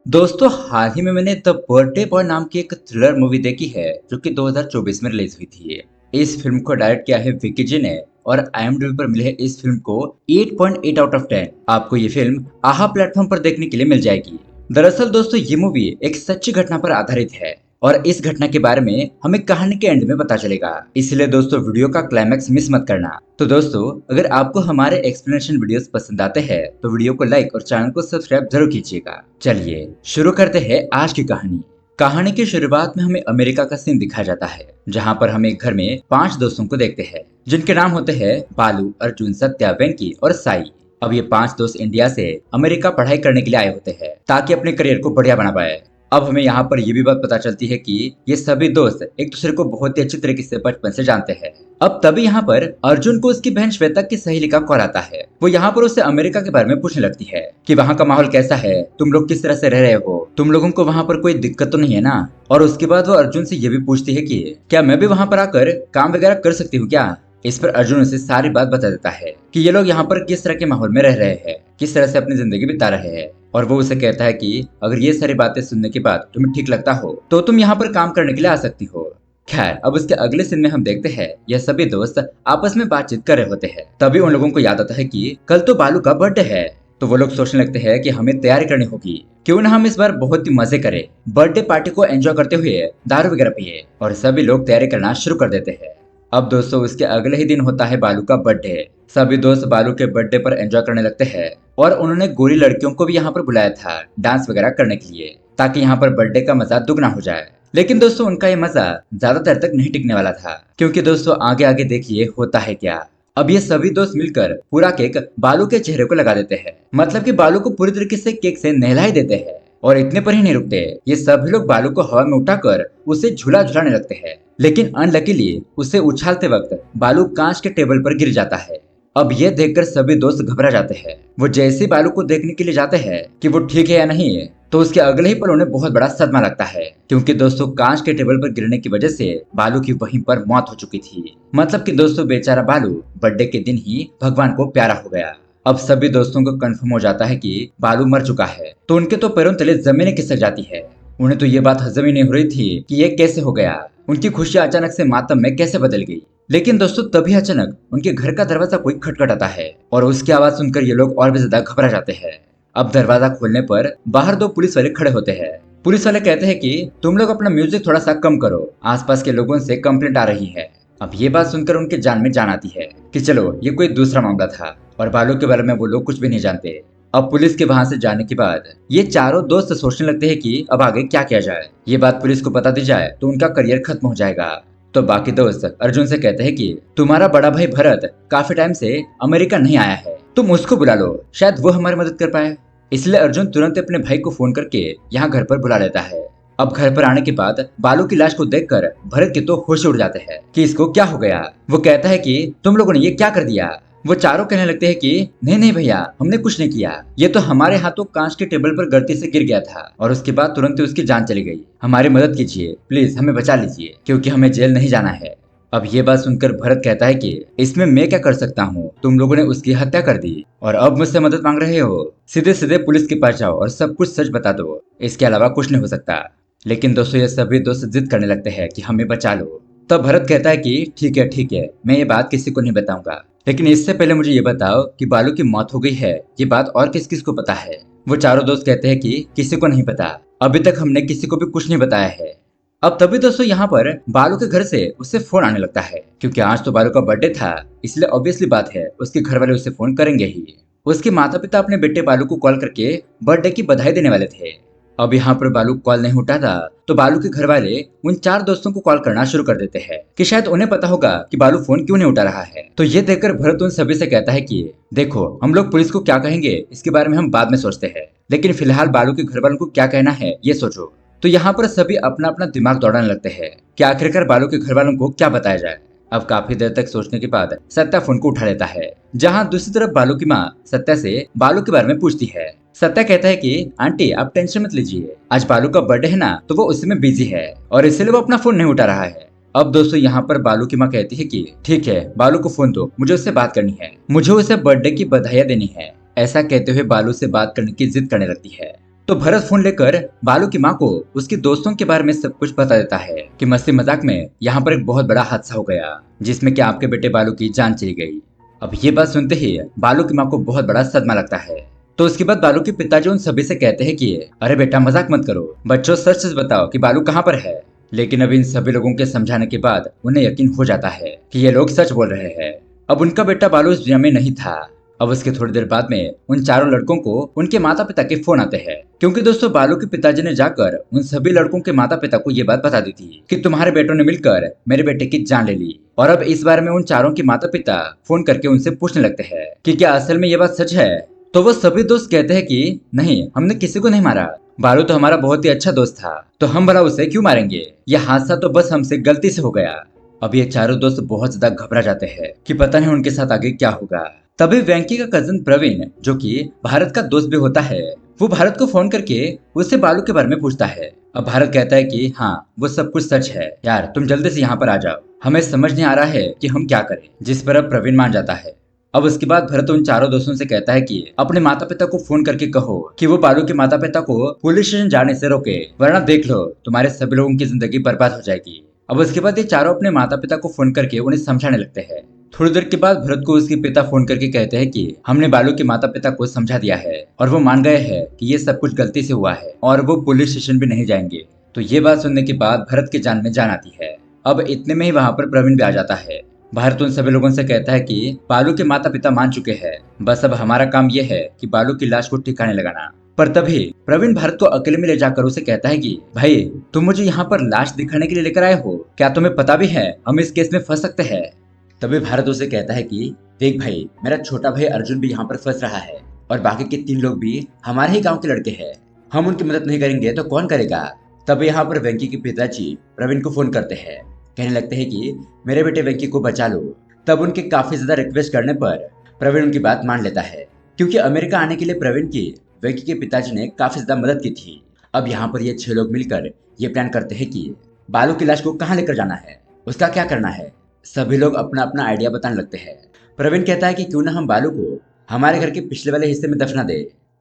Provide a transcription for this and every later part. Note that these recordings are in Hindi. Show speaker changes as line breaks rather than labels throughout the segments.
दोस्तों हाल ही में मैंने द बर्थडे बॉय नाम की एक थ्रिलर मूवी देखी है जो कि 2024 में रिलीज हुई थी। इस फिल्म को डायरेक्ट किया है विकी जी ने और IMDb पर मिले है इस फिल्म को 8.8 आउट ऑफ 10। आपको ये फिल्म आहा प्लेटफॉर्म पर देखने के लिए मिल जाएगी। दरअसल दोस्तों ये मूवी एक सच्ची घटना पर आधारित है और इस घटना के बारे में हमें कहानी के एंड में पता चलेगा। इसलिए दोस्तों वीडियो का क्लाइमैक्स मिस मत करना। तो दोस्तों अगर आपको हमारे एक्सप्लेनेशन वीडियोस पसंद आते हैं तो वीडियो को लाइक और चैनल को सब्सक्राइब जरूर कीजिएगा। चलिए शुरू करते हैं आज की कहानी। कहानी की शुरुआत में हमें अमेरिका का सीन दिखाया जाता है जहां पर हम एक घर में 5 दोस्तों को देखते हैं जिनके नाम होते हैं बालू, अर्जुन, सत्या, वेंकी और साई। अब ये 5 दोस्त इंडिया से अमेरिका पढ़ाई करने के लिए आए होते हैं ताकि अपने करियर को बढ़िया बना पाए। अब हमें यहाँ पर ये भी बात पता चलती है कि ये सभी दोस्त एक दूसरे को बहुत ही अच्छी तरीके से बचपन से जानते हैं। अब तभी यहाँ पर अर्जुन को उसकी बहन श्वेता की सहेली का कॉल आता है। वो यहाँ पर उससे अमेरिका के बारे में पूछने लगती है कि वहाँ का माहौल कैसा है, तुम लोग किस तरह से रह रहे हो, तुम लोगों को वहाँ पर कोई दिक्कत तो नहीं है ना। और उसके बाद वो अर्जुन से ये भी पूछती है कि क्या मैं भी वहाँ पर आकर काम वगैरह कर सकती हूँ क्या। इस पर अर्जुन उसे सारी बात बता देता है कि ये लोग यहाँ पर किस तरह के माहौल में रह रहे हैं, किस तरह से अपनी जिंदगी बिता रहे हैं। और वो उसे कहता है कि अगर ये सारी बातें सुनने के बाद तुम्हें ठीक लगता हो तो तुम यहाँ पर काम करने के लिए आ सकती हो। खैर अब उसके अगले सीन में हम देखते हैं यह सभी दोस्त आपस में बातचीत कर रहे होते हैं। तभी उन लोगों को याद आता है कि कल तो बालू का बर्थडे है। तो वो लोग सोचने लगते हैं कि हमें तैयारी करनी होगी, क्यों ना हम इस बार बहुत ही मजे करें, बर्थडे पार्टी को एंजॉय करते हुए दारू वगैरह पिए। और सभी लोग तैयारी करना शुरू कर देते हैं। अब दोस्तों उसके अगले ही दिन होता है बालू का बर्थडे। सभी दोस्त बालू के बर्थडे पर एंजॉय करने लगते हैं और उन्होंने गोरी लड़कियों को भी यहाँ पर बुलाया था डांस वगैरह करने के लिए, ताकि यहाँ पर बर्थडे का मजा दुगना हो जाए। लेकिन दोस्तों उनका ये मजा ज्यादातर तक नहीं टिकने वाला था, क्योंकि दोस्तों आगे आगे देखिए होता है क्या। अब ये सभी दोस्त मिलकर पूरा केक बालू के चेहरे को लगा देते हैं, मतलब कि बालू को पूरी तरीके से केक से नहला ही देते हैं। और इतने पर ही नहीं रुकते, ये सभी लोग बालू को हवा में उठाकर उसे झूला झुलाने लगते हैं। लेकिन अनलकीली उसे उछालते वक्त बालू कांच के टेबल पर गिर जाता है। अब यह देखकर सभी दोस्त घबरा जाते हैं। वो जैसे ही बालू को देखने के लिए जाते हैं कि वो ठीक है या नहीं, तो उसके अगले ही पल उन्हें बहुत बड़ा सदमा लगता है, क्योंकि दोस्तों कांच के टेबल पर गिरने की वजह से बालू की वहीं पर मौत हो चुकी थी। मतलब कि दोस्तों बेचारा बालू बर्थडे के दिन ही भगवान को प्यारा हो गया। अब सभी दोस्तों को कंफर्म हो जाता है कि बालू मर चुका है, तो उनके तो पैरों तले जमीन खिसक जाती है। उन्हें तो ये बात हजम ही नहीं हो रही थी कि ये कैसे हो गया, उनकी खुशी अचानक से मातम में कैसे बदल गई। लेकिन दोस्तों तभी अचानक उनके घर का दरवाजा कोई खटखटाता है और उसकी आवाज सुनकर ये लोग और भी ज्यादा घबरा जाते हैं। अब दरवाजा खोलने पर बाहर 2 पुलिस वाले खड़े होते हैं। पुलिस वाले कहते हैं कि तुम लोग अपना म्यूजिक थोड़ा सा कम करो, आसपास के लोगों से कंप्लेंट आ रही है। अब ये बात सुनकर उनके जान में जान आती है कि चलो ये कोई दूसरा मामला था और बालू के बारे में वो लोग कुछ भी नहीं जानते। अब पुलिस के वहां से जाने के बाद ये चारों दोस्त सोचने लगते हैं कि अब आगे क्या किया जाए। ये बात पुलिस को बता दी जाए तो उनका करियर खत्म हो जाएगा। तो बाकी दोस्त अर्जुन से कहते हैं कि तुम्हारा बड़ा भाई भरत काफी टाइम से अमेरिका नहीं आया है, तुम उसको बुला लो, शायद वो हमारी मदद कर पाए। इसलिए अर्जुन तुरंत अपने भाई को फोन करके यहाँ घर पर बुला लेता है। अब घर पर आने के बाद बालू की लाश को देखकर भरत के तो होश उड़ जाते हैं कि इसको क्या हो गया। वो कहता है कि तुम लोगों ने ये क्या कर दिया। वो चारों कहने लगते हैं कि नहीं नहीं भैया, हमने कुछ नहीं किया, ये तो हमारे हाथों कांच के टेबल पर गलती से गिर गया था और उसके बाद तुरंत ही उसकी जान चली गई। हमारी मदद कीजिए प्लीज, हमें बचा लीजिए, क्योंकि हमें जेल नहीं जाना है। अब ये बात सुनकर भरत कहता है कि इसमें मैं क्या कर सकता हूँ, तुम लोगों ने उसकी हत्या कर दी और अब मुझसे मदद मांग रहे हो। सीधे सीधे पुलिस के पास जाओ और सब कुछ सच बता दो, इसके अलावा कुछ नहीं हो सकता। लेकिन दोस्तों ये सभी दोस्त जिद करने लगते हैं कि हमें बचा लो। तब भरत कहता है कि ठीक है, मैं ये बात किसी को नहीं बताऊंगा, लेकिन इससे पहले मुझे ये बताओ कि बालू की मौत हो गई है, ये बात और किस किस को पता है। वो चारों दोस्त कहते हैं कि किसी को नहीं पता, अभी तक हमने किसी को भी कुछ नहीं बताया है। अब तभी दोस्तों यहाँ पर बालू के घर से उससे फोन आने लगता है, क्योंकि आज तो बालू का बर्थडे था, इसलिए ऑब्वियसली बात है उसके घर वाले उसे फोन करेंगे ही। उसके माता पिता अपने बेटे बालू को कॉल करके बर्थडे की बधाई देने वाले थे। अब यहाँ पर बालू कॉल नहीं उठाता तो बालू के घर वाले उन 4 दोस्तों को कॉल करना शुरू कर देते हैं कि शायद उन्हें पता होगा कि बालू फोन क्यों नहीं उठा रहा है। तो ये देखकर भरत उन सभी से कहता है कि देखो, हम लोग पुलिस को क्या कहेंगे इसके बारे में हम बाद में सोचते हैं, लेकिन फिलहाल बालू के घर वालों को क्या कहना है ये सोचो। तो यहाँ पर सभी अपना अपना दिमाग दौड़ाने लगते हैं कि आखिरकार बालू के घर वालों को क्या बताया जाए। अब काफी देर तक सोचने के बाद सत्या फोन को उठा लेता है, जहाँ दूसरी तरफ बालू की माँ सत्या से बालू के बारे में पूछती है। सत्या कहता है कि आंटी आप टेंशन मत लीजिए, आज बालू का बर्थडे है ना, तो वो उसी में बिजी है और इसलिए वो अपना फोन नहीं उठा रहा है। अब दोस्तों यहाँ पर बालू की माँ कहती है कि ठीक है, बालू को फोन दो, मुझे उससे बात करनी है, मुझे उसे बर्थडे की बधाइयाँ देनी है। ऐसा कहते हुए बालू से बात करने की जिद करने लगती है। तो भरत फोन लेकर बालू की माँ को उसके दोस्तों के बारे में सब कुछ बता देता है कि मस्ती मजाक में यहाँ पर एक बहुत बड़ा हादसा हो गया जिसमें कि आपके बेटे बालू की जान चली गई। अब ये बात सुनते ही बालू की माँ को बहुत बड़ा सदमा लगता है। तो उसके बाद बालू के पिताजी उन सभी से कहते हैं कि अरे बेटा मजाक मत करो, बच्चों सच सच बताओ कि बालू कहाँ पर है। लेकिन अब इन सभी लोगों के समझाने के बाद उन्हें यकीन हो जाता है कि ये लोग सच बोल रहे हैं। अब उनका बेटा बालू इस दुनिया में नहीं था। अब उसके थोड़ी देर बाद में उन चारों लड़कों को उनके माता पिता के फोन आते हैं, क्योंकि दोस्तों बालू के पिताजी ने जाकर उन सभी लड़कों के माता पिता को ये बात बता दी थी कि तुम्हारे बेटों ने मिलकर मेरे बेटे की जान ले ली। और अब इस बारे में उन चारों के माता पिता फोन करके उनसे पूछने लगते हैं कि क्या असल में ये बात सच है। तो वो सभी दोस्त कहते हैं कि नहीं, हमने किसी को नहीं मारा, बालू तो हमारा बहुत ही अच्छा दोस्त था, तो हम भला उसे क्यों मारेंगे, यह हादसा तो बस हमसे गलती से हो गया। अब ये चारों दोस्त बहुत ज्यादा घबरा जाते हैं कि पता नहीं उनके साथ आगे क्या होगा। तभी वेंकी का कजन प्रवीण, जो कि भारत का दोस्त भी होता है, वो भारत को फोन करके उससे बालू के बारे में पूछता है। अब भारत कहता है कि हाँ वो सब कुछ सच है, यार तुम जल्दी से यहाँ पर आ जाओ, हमें समझ नहीं आ रहा है कि हम क्या करें। जिस पर अब प्रवीण मान जाता है। अब उसके बाद भरत उन चारों दोस्तों से कहता है कि अपने माता पिता को फोन करके कहो कि वो बालू के माता पिता को पुलिस स्टेशन जाने से रोके, वरना देख लो तुम्हारे सभी लोगों की जिंदगी बर्बाद हो जाएगी। अब उसके बाद ये चारों अपने माता पिता को फोन करके उन्हें समझाने लगते हैं। थोड़ी देर के बाद भरत को उसके पिता फोन करके कहते हैं कि हमने बालू के माता पिता को समझा दिया है और वो मान गए हैं कि ये सब कुछ गलती से हुआ है और वो पुलिस स्टेशन भी नहीं जाएंगे। तो ये बात सुनने के बाद भरत की जान में जान आती है। अब इतने में ही वहां पर प्रवीण भी आ जाता है। भारत उन सभी लोगों से कहता है कि बालू के माता पिता मान चुके हैं, बस अब हमारा काम यह है कि बालू की लाश को ठिकाने लगाना। पर तभी प्रवीण भारत को अकेले में ले जाकर उसे कहता है कि भाई तुम मुझे यहाँ पर लाश दिखाने के लिए लेकर आए हो, क्या तुम्हें पता भी है हम इस केस में फंस सकते हैं। तभी भारत उसे कहता है कि देख भाई, मेरा छोटा भाई अर्जुन भी यहाँ पर फंस रहा है और बाकी के 3 लोग भी हमारे ही गाँव के लड़के हैं, हम उनकी मदद नहीं करेंगे तो कौन करेगा। तब यहाँ पर वेंकी के पिताजी प्रवीण को फोन करते हैं, कहने लगते हैं कि मेरे बेटे वेंकी को बचा लो। तब उनके काफी ज्यादा रिक्वेस्ट करने पर प्रवीण उनकी बात मान लेता है, क्योंकि अमेरिका आने के लिए प्रवीण की वेंकी के पिताजी ने काफी ज्यादा मदद की थी। अब यहाँ पर ये 6 लोग मिलकर ये प्लान करते हैं कि बालू की लाश को कहाँ लेकर जाना है, उसका क्या करना है। सभी लोग अपना अपना आइडिया बताने लगते हैं। प्रवीण कहता है कि क्यों ना हम बालू को हमारे घर के पिछले वाले हिस्से में दफना दे,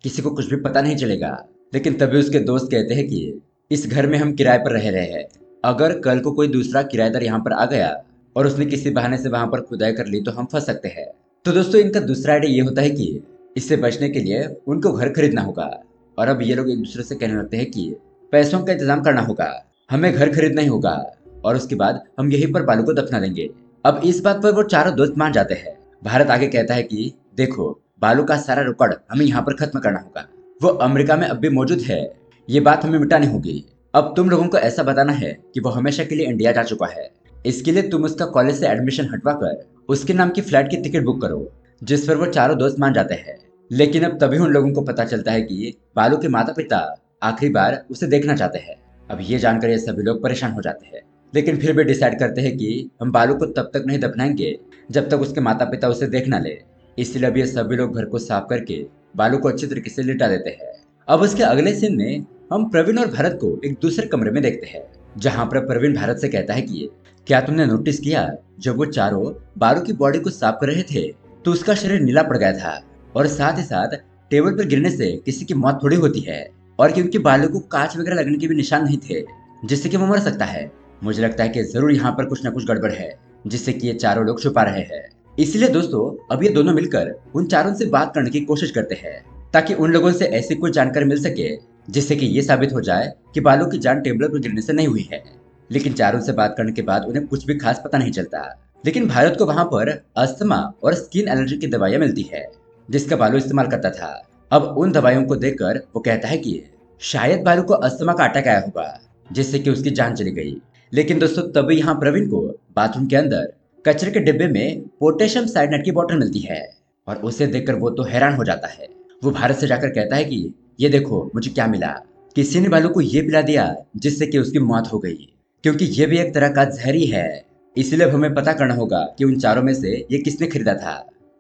किसी को कुछ भी पता नहीं चलेगा। लेकिन तभी उसके दोस्त कहते हैं कि इस घर में हम किराए पर रह रहे हैं, अगर कल को कोई दूसरा किराएदार यहाँ पर आ गया और उसने किसी बहाने से वहां पर खुदाई कर ली तो हम फंस सकते हैं। तो दोस्तों इनका दूसरा आइडिया ये होता है कि इससे बचने के लिए उनको घर खरीदना होगा। और अब ये लोग एक दूसरे से कहने लगते हैं कि पैसों का इंतजाम करना होगा, हमें घर खरीदना ही होगा और उसके बाद हम यहीं पर बालू को दफना देंगे। अब इस बात पर वो चारों दोस्त मान जाते हैं। भारत आगे कहता है कि देखो बालू का सारा रिकॉर्ड हमें यहाँ पर खत्म करना होगा, वो अमेरिका में अब भी मौजूद है, ये बात हमें मिटानी होगी। अब तुम लोगों को ऐसा बताना है कि वो हमेशा के लिए इंडिया जा चुका है, इसके लिए तुम उसका कॉलेज से एडमिशन हटवा कर उसके नाम की फ्लाइट की टिकट बुक करो। जिस पर वो चारों दोस्त मान जाते हैं। लेकिन अब तभी उन लोगों को पता चलता है कि बालू के माता पिता आखिरी बार उसे देखना चाहते हैं। अब ये जानकर ये सभी लोग परेशान हो जाते हैं, लेकिन फिर भी डिसाइड करते हैं कि हम बालू को तब तक नहीं दफनाएंगे जब तक उसके माता पिता उसे देख ना ले। इसलिए अब ये सभी लोग घर को साफ करके बालू को अच्छी तरीके से लिटा देते हैं। अब उसके अगले सीन में हम प्रवीण और भारत को एक दूसरे कमरे में देखते हैं, जहां पर प्रवीण भारत से कहता है कि क्या तुमने नोटिस किया जब वो चारों बालू की बॉडी को साफ कर रहे थे तो उसका शरीर नीला पड़ गया था, और साथ ही साथ टेबल पर गिरने से किसी की मौत थोड़ी होती है, और क्योंकि बालू को कांच वगैरह लगने के भी निशान नहीं थे जिससे कि वो मर सकता है। मुझे लगता है कि जरूर यहाँ पर कुछ ना कुछ गड़बड़ है जिससे कि ये चारों लोग छुपा रहे हैं। इसलिए दोस्तों अब ये दोनों मिलकर उन चारों से बात करने की कोशिश करते हैं ताकि उन लोगों से ऐसी कुछ जानकारी मिल सके जिससे कि ये साबित हो जाए कि बालू की जान टेबल पर गिरने से नहीं हुई है। लेकिन चारों से बात करने के बाद उन्हें कुछ भी खास पता नहीं चलता। लेकिन भारत को वहां पर अस्थमा और स्किन एलर्जी की दवाइयां मिलती है जिसका बालू इस्तेमाल करता था। अब उन दवाइयों को देखकर वो कहता है कि शायद बालू को अस्थमा का अटैक आया होगा जिससे कि उसकी जान चली गई। लेकिन दोस्तों तभी यहाँ प्रवीण को बाथरूम के अंदर कचरे के डिब्बे में पोटेशियम साइनाइड की बोतल मिलती है और उसे देखकर वो तो हैरान हो जाता है। वो भारत से जाकर कहता है कि ये देखो मुझे क्या मिला, किसी ने बालू को ये पिला दिया जिससे कि उसकी मौत हो गई, क्योंकि ये भी एक तरह का जहर ही है। इसलिए हमें पता करना होगा कि उन चारों में से ये किसने खरीदा था,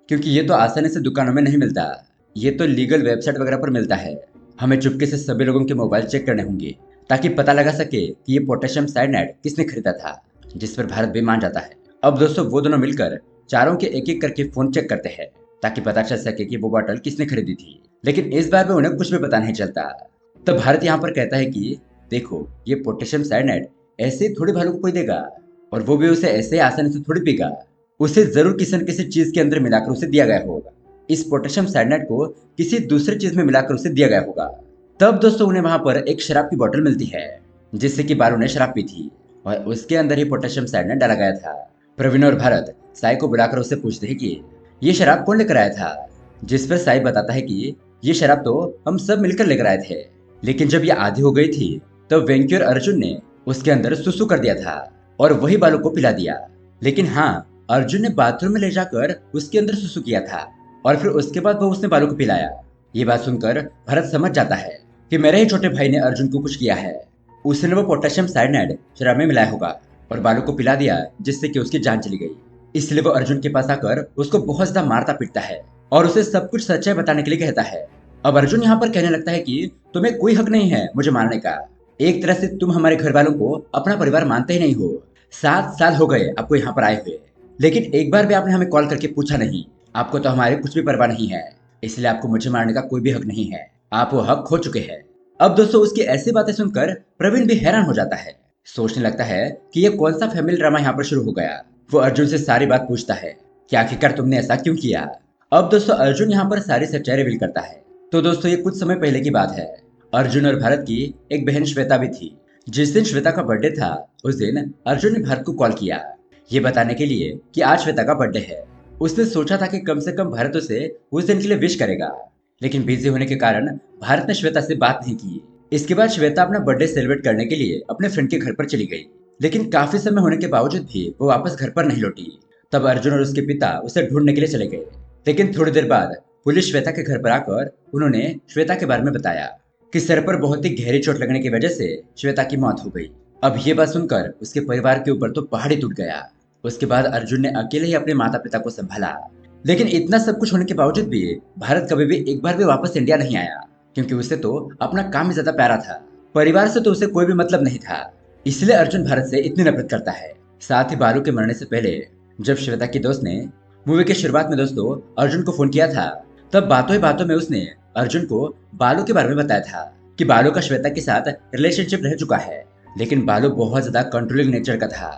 क्योंकि ये तो आसानी से दुकानों में नहीं मिलता, ये तो लीगल वेबसाइट वगैरह पर मिलता है। हमें चुपके से सभी लोगों के मोबाइल चेक करने होंगे ताकि पता लगा सके कि ये पोटेशियम साइनाइड किसने खरीदा था, जिस पर भारत भी मान जाता है। अब दोस्तों वो दोनों मिलकर चारों के एक एक करके फोन चेक करते हैं ताकि पता चल सके कि वो बोतल किसने खरीदी थी। लेकिन इस बार भी उन्हें कुछ भी पता नहीं चलता। तब भारत यहाँ पर कहता है कि देखो, ये पोटेशियम साइनाइड ऐसे थोड़ी भालू को कोई देगा, और वो भी उसे ऐसे आसानी से थोड़ी पीगा। उसे जरूर किसी न किसी चीज के अंदर मिलाकर उसे दिया गया होगा। इस पोटेशियम साइनाइड को किसी दूसरी चीज में मिलाकर उसे दिया गया होगा। तब दोस्तों उन्हें वहां पर एक शराब की बोतल मिलती है, जिससे कि बालू ने शराब पी थी, और उसके अंदर ही पोटेशियम साइनाइड डाला गया था। प्रवीण और भारत साई को बुलाकर उससे पूछते हैं कि ये शराब कौन लेकर आया था, जिस पर साई बताता है कि ये शराब तो हम सब मिलकर लेकर आए थे, लेकिन जब ये आधी हो गई थी तब वेंकी और अर्जुन ने उसके अंदर सुसु कर दिया था और वही बालू को पिला दिया। लेकिन हाँ, अर्जुन ने बाथरूम में ले जाकर उसके अंदर सुसु किया था और फिर उसके बाद वो उसने बालू को पिलाया। ये बात सुनकर भरत समझ जाता है कि मेरे ही छोटे भाई ने अर्जुन को कुछ किया है। उसने वो पोटेशियम साइनाइड शराब में मिलाया होगा और बालू को पिला दिया, जिससे कि उसकी जान चली गई। इसलिए वो अर्जुन के पास आकर उसको बहुत ज्यादा मारता पीटता है और उसे सब कुछ सच्चाई बताने के लिए कहता है। अब अर्जुन यहाँ पर कहने लगता है कि तुम्हें कोई हक नहीं है मुझे मारने का। एक तरह से तुम हमारे घर वालों को अपना परिवार मानते ही नहीं हो। 7 साल हो गए आपको यहाँ पर आए हुए, लेकिन एक बार भी आपने हमें कॉल करके पूछा नहीं। आपको तो हमारे कुछ भी परवाह नहीं है, इसलिए आपको मुझे मारने का कोई भी हक नहीं है। आप वो हक खो चुके हैं। अब दोस्तों उसकी ऐसी बातें सुनकर प्रवीण भी हैरान हो जाता है। सोचने लगता है कि ये कौन सा फैमिली ड्रामा यहाँ पर शुरू हो गया। वो अर्जुन से सारी बात पूछता है कि आखिरकार तुमने ऐसा क्यों किया। अब दोस्तों अर्जुन यहाँ पर सारी सच्चाई रिवील करता है। तो दोस्तों ये कुछ समय पहले की बात है। अर्जुन और भारत की एक बहन श्वेता भी थी। जिस दिन श्वेता का बर्थडे था उस दिन अर्जुन ने भारत को कॉल किया, ये बताने के लिए कि आज श्वेता का बर्थडे है। उसने सोचा था कि कम से कम भारत उसे उस दिन के लिए विश करेगा, लेकिन बिजी होने के कारण भारत ने श्वेता से बात नहीं की। इसके बाद श्वेता अपना बर्थडे सेलिब्रेट करने के लिए अपने फ्रेंड के घर पर चली गई, लेकिन काफी समय होने के बावजूद भी वो वापस घर पर नहीं लौटी। तब अर्जुन और उसके पिता उसे ढूंढने के लिए चले गए, लेकिन थोड़ी देर बाद पुलिस श्वेता के घर पर आकर उन्होंने श्वेता के बारे में बताया कि सर पर बहुत ही गहरी चोट लगने की वजह से श्वेता की मौत हो गई। अब ये बात सुनकर उसके परिवार के ऊपर तो पहाड़ ही टूट गया। उसके बाद अर्जुन ने अकेले ही अपने माता पिता को संभाला, लेकिन इतना सब कुछ होने के बावजूद भी भारत कभी भी एक बार भी वापस इंडिया नहीं आया, क्योंकि उसे तो अपना काम ही ज्यादा प्यारा था। परिवार से तो उसे कोई भी मतलब नहीं था, इसलिए अर्जुन भारत से इतनी नफरत करता है। साथ ही बालू के मरने से पहले जब श्वेता की दोस्त ने मूवी के शुरुआत में दोस्तों अर्जुन को फोन किया था, तब बातों ही बातों में उसने अर्जुन को बालू के बारे में बताया था कि बालू का श्वेता के साथ रिलेशनशिप रह चुका है, लेकिन बालू बहुत ज्यादा कंट्रोलिंग नेचर का था।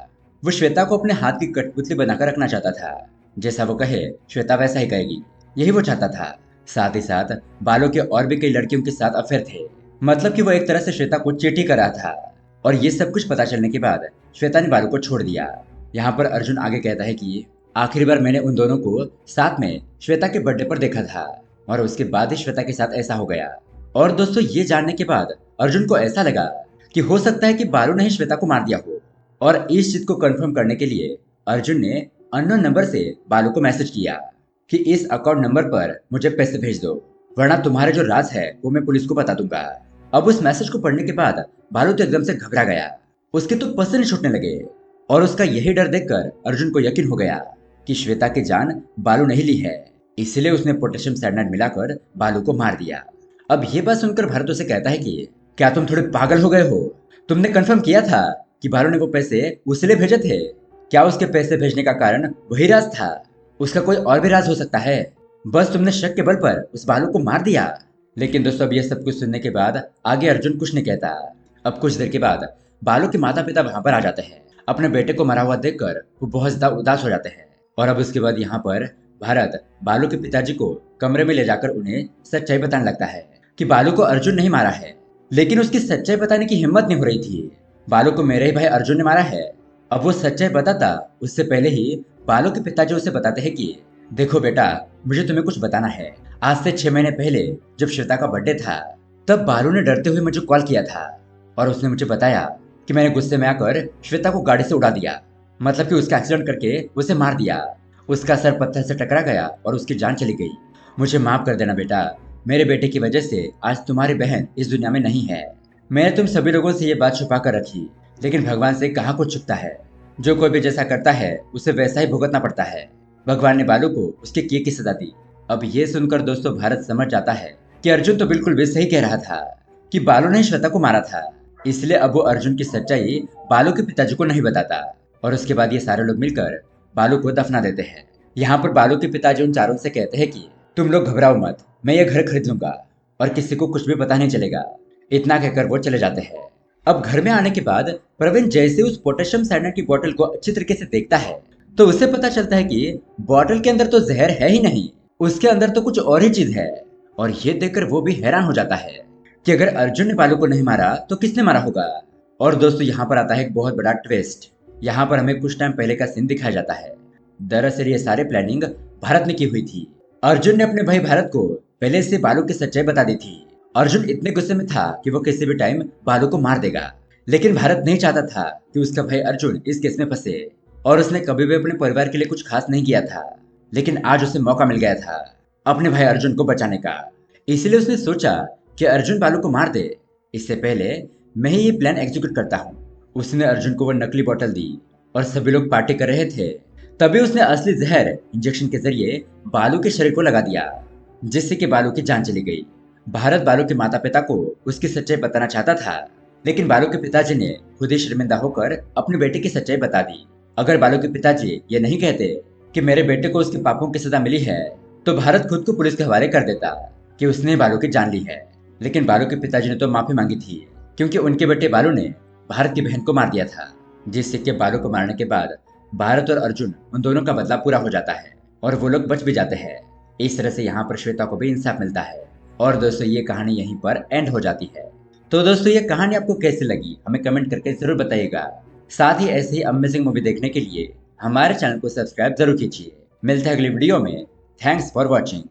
वो श्वेता को अपने हाथ की कठपुतली बनाकर रखना चाहता था। जैसा वो कहे श्वेता वैसा ही कहेगी, यही वो चाहता था। साथ ही साथ बालू के और भी कई लड़कियों के साथ अफेयर थे, मतलब कि वो एक तरह से श्वेता को चीट ही कर रहा था। और ये सब कुछ पता चलने के बाद श्वेता ने बालू को छोड़ दिया। यहाँ पर अर्जुन आगे कहता है कि आखिरी बार मैंने उन दोनों को साथ में श्वेता के बर्थडे पर देखा था और उसके बाद ही श्वेता के साथ ऐसा हो गया। और दोस्तों ये जानने के बाद अर्जुन को ऐसा लगा कि हो सकता है कि बालू ने ही श्वेता को मार दिया हो। और इस चीज को कंफर्म करने के लिए अर्जुन ने अननोन नंबर से बालू को मैसेज किया कि इस अकाउंट नंबर पर मुझे पैसे भेज दो, वरना तुम्हारे जो राज है वो मैं पुलिस को बता दूंगा। अब उस मैसेज को पढ़ने के बाद बालू तो एकदम से घबरा गया, उसके तो पसीने छूटने लगे और उसका यही डर देखकर अर्जुन को यकीन हो गया कि श्वेता की जान बालू नहीं ली है, इसलिए उसने पोटेशियम साइनाइड मिलाकर बालू को मार दिया। अब ये बात सुनकर भरत उसे कहता है कि क्या तुम थोड़े पागल हो गए हो? तुमने कंफर्म किया था कि बालू ने वो पैसे उसे लिए भेजे थे? क्या उसके पैसे भेजने का कारण वही राज था? उसका कोई और भी राज हो सकता है, बस तुमने शक के बल पर उस बालू को मार दिया। लेकिन दोस्तों अब ये सब कुछ सुनने के बाद आगे अर्जुन कुछ नहीं कहता। अब कुछ देर के बाद बालू के माता पिता वहां पर आ जाते हैं। अपने बेटे को मरा हुआ देखकर वो बहुत ज्यादा उदास हो जाते हैं। और अब उसके बाद यहाँ पर भारत बालू के पिताजी को कमरे में ले जाकर उन्हें सच्चाई बताने लगता है कि बालू को अर्जुन नहीं मारा है, लेकिन उसकी सच्चाई बताने की हिम्मत नहीं हो रही थी। बालू को मेरे ही भाई अर्जुन ने मारा है। अब वो सच्चाई बताता उससे पहले ही बालू के पिताजी उसे बताते हैं कि देखो बेटा, मुझे तुम्हें कुछ बताना है। आज से 6 महीने पहले जब श्वेता का बर्थडे था, तब बालू ने डरते हुए मुझे कॉल किया था और उसने मुझे बताया कि मैंने गुस्से में आकर श्वेता को गाड़ी से उड़ा दिया, मतलब कि उसका एक्सीडेंट करके उसे मार दिया। उसका सर पत्थर से टकरा गया और उसकी जान चली गई। मुझे माफ कर देना बेटा, मेरे बेटे की वजह से आज तुम्हारी बहन इस दुनिया में नहीं है। मैंने तुम सभी लोगों से ये बात छुपा कर रखी, लेकिन भगवान से कहाँ कुछ छुपता है। जो कोई भी जैसा करता है उसे वैसा ही भुगतना पड़ता है। भगवान ने बालू को उसके किए की सजा दी। अब ये सुनकर दोस्तों भारत समझ जाता है कि अर्जुन तो बिल्कुल भी सही कह रहा था कि बालू ने श्वेता को मारा था। इसलिए अब वो अर्जुन की सच्चाई बालू के पिताजी को नहीं बताता और उसके बाद ये सारे लोग मिलकर बालू को दफना देते हैं। यहाँ पर बालू के पिताजी उन चारों से कहते हैं कि तुम लोग घबराओ मत, मैं ये घर खरीद लूंगा और किसी को कुछ भी पता नहीं चलेगा। इतना कहकर वो चले जाते हैं। अब घर में आने के बाद प्रवीण जैसे उस पोटेशियम साइनाइड की बोतल को अच्छी तरीके से देखता है तो उसे पता चलता है कि बोतल के अंदर तो जहर है ही नहीं, उसके अंदर तो कुछ और ही चीज है। और ये देखकर वो भी हैरान हो जाता है कि अगर अर्जुन ने बालू को नहीं मारा तो किसने मारा होगा। और दोस्तों यहाँ पर आता है एक बहुत बड़ा ट्विस्ट। यहाँ पर हमें कुछ टाइम पहले का सीन दिखाया जाता है। दरअसल ये सारे प्लानिंग भारत ने की हुई थी। अर्जुन ने अपने भाई भारत को पहले से बालू की सच्चाई बता दी थी। अर्जुन इतने गुस्से में था कि वो किसी भी टाइम बालू को मार देगा, लेकिन भारत नहीं चाहता था कि उसका भाई अर्जुन इस केस में फंसे। और उसने कभी भी अपने परिवार के लिए कुछ खास नहीं किया था, लेकिन आज उसे मौका मिल गया था अपने भाई अर्जुन को बचाने का। इसलिए उसने सोचा कि अर्जुन बालू को मार दे, इससे पहले मैं ही ये प्लान एग्जीक्यूट करता हूँ। उसने अर्जुन को वो नकली बोतल दी और सभी लोग पार्टी कर रहे थे। तभी उसने असली जहर इंजेक्शन के जरिए बालू के शरीर को लगा दिया, जिससे कि बालू की जान चली गई। भारत बालू के माता पिता को उसकी सच्चाई बताना चाहता था, लेकिन बालू के पिताजी ने खुद ही शर्मिंदा होकर अपने बेटे की सच्चाई बता दी। अगर बालू के पिताजी ये नहीं कहते कि मेरे बेटे को उसके पापों की सजा मिली है, तो भारत खुद को पुलिस के हवाले कर देता कि उसने बालू की जान ली है। लेकिन बालू के पिताजी ने तो माफी मांगी थी, क्योंकि उनके बेटे बालू ने भारत की बहन को मार दिया था, जिससे कि बालू को मारने के बाद भारत और अर्जुन उन दोनों का बदला पूरा हो जाता है और वो लोग बच भी जाते हैं। इस तरह से यहाँ पर श्वेता को भी इंसाफ मिलता है। और दोस्तों ये कहानी यहीं पर एंड हो जाती है। तो दोस्तों ये कहानी आपको कैसी लगी हमें कमेंट करके जरूर बताइएगा। साथ ही ऐसे ही अमेजिंग मूवी देखने के लिए हमारे चैनल को सब्सक्राइब जरूर कीजिए। मिलते हैं अगली वीडियो में। Thanks for watching.